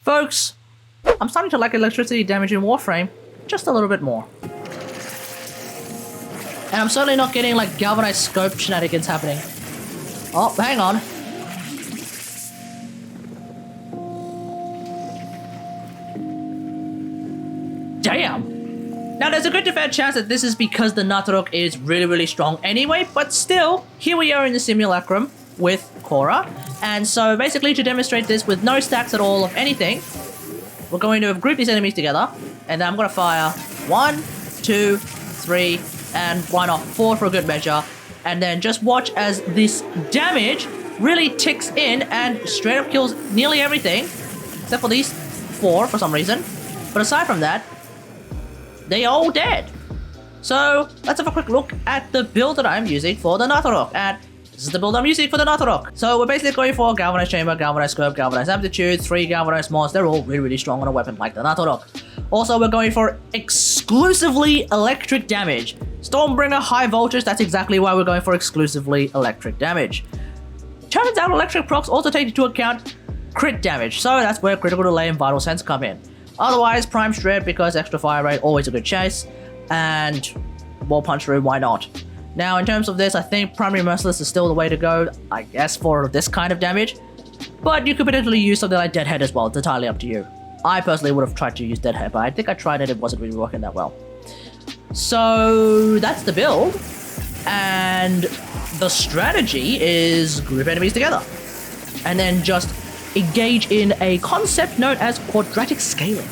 Folks, I'm starting to like electricity damage in Warframe just a little bit more. And I'm certainly not getting like galvanized scope shenanigans happening. Oh, hang on. Damn! Now there's a good to fair chance that this is because the Nataruk is really strong anyway, but still, here we are in the simulacrum with Cora. And so basically to demonstrate this with no stacks at all of anything, we're going to group these enemies together, and then I'm going to fire 1, 2, 3, and why not 4 for a good measure, and then just watch as this damage really ticks in and straight up kills nearly everything, except for these 4 for some reason. But aside from that, they are all dead. So let's have a quick look at the build that I'm using for the Nataruk, and this is the build I'm using for the Nataruk. So we're basically going for Galvanized Chamber, Galvanized Scope, Galvanized Amplitude, 3 Galvanized Mods. They're all really strong on a weapon like the Nataruk. Also, we're going for exclusively electric damage. Stormbringer, high voltage, that's exactly why we're going for exclusively electric damage. Turns out electric procs also take into account crit damage, so that's where Critical Delay and Vital Sense come in. Otherwise, Prime Shred because extra fire rate, always a good chase, and Wall Punch Through, why not? Now, in terms of this, I think Primary Merciless is still the way to go, I guess, for this kind of damage. But you could potentially use something like Deadhead as well, it's entirely up to you. I personally would have tried to use Deadhead, but I think I tried it, it wasn't really working that well. So, that's the build. And the strategy is group enemies together. And then just engage in a concept known as Quadratic Scaling.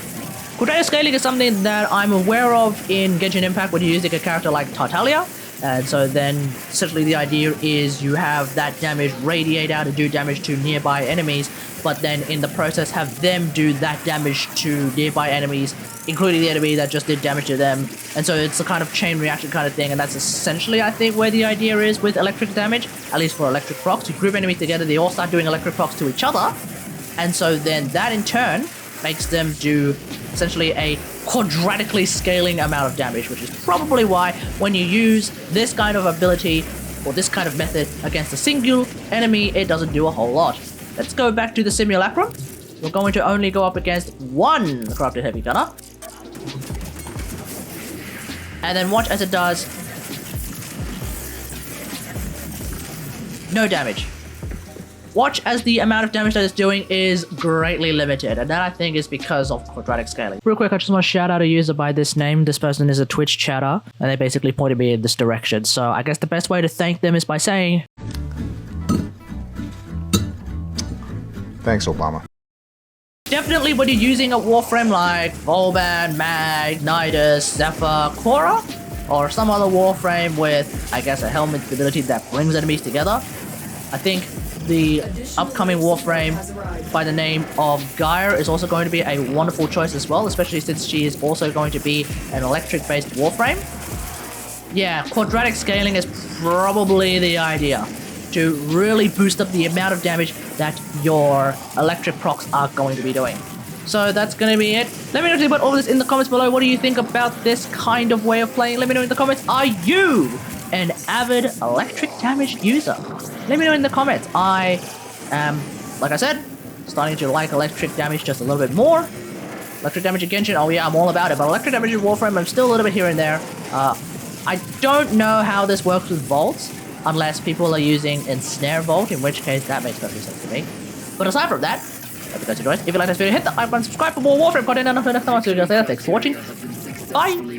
Quadratic Scaling is something that I'm aware of in Genshin Impact when you're using a character like Tartaglia. And so then, essentially the idea is you have that damage radiate out and do damage to nearby enemies, but then in the process have them do that damage to nearby enemies, including the enemy that just did damage to them. And so it's a kind of chain reaction kind of thing, and that's essentially, I think, where the idea is with electric damage, at least for electric procs. You group enemies together, they all start doing electric procs to each other, and so then that in turn makes them do essentially a quadratically scaling amount of damage, which is probably why when you use this kind of ability or this kind of method against a single enemy, it doesn't do a whole lot. Let's go back to the simulacrum. We're going to only go up against one Corrupted Heavy Gunner. And then watch as it does no damage. Watch as the amount of damage that it's doing is greatly limited, and that I think is because of Quadratic Scaling. Real quick, I just want to shout out a user by this name. This person is a Twitch chatter, and they basically pointed me in this direction. So I guess the best way to thank them is by saying, thanks, Obama. Definitely when you're using a Warframe like Volban, Mag, Nidus, Zephyr, Cora, or some other Warframe with, I guess, a helmet ability that brings enemies together, I think the upcoming Warframe by the name of Gaia is also going to be a wonderful choice as well, especially since she is also going to be an electric-based Warframe. Yeah, Quadratic Scaling is probably the idea to really boost up the amount of damage that your electric procs are going to be doing. So that's going to be it. Let me know about all this in the comments below. What do you think about this kind of way of playing? Let me know in the comments. Are you an avid electric damage user? Let me know in the comments. I am, like I said, starting to like electric damage just a little bit more. Electric damage in Genshin, oh yeah, I'm all about it. But electric damage in Warframe, I'm still a little bit here and there. I don't know how this works with Vaults, unless people are using Ensnare Vault, in which case that makes perfect sense to me. But aside from that, hope you guys enjoyed. If you like this video, hit the like button, subscribe for more Warframe content, and until next time, I'll see you guys later. Thanks for watching. Bye!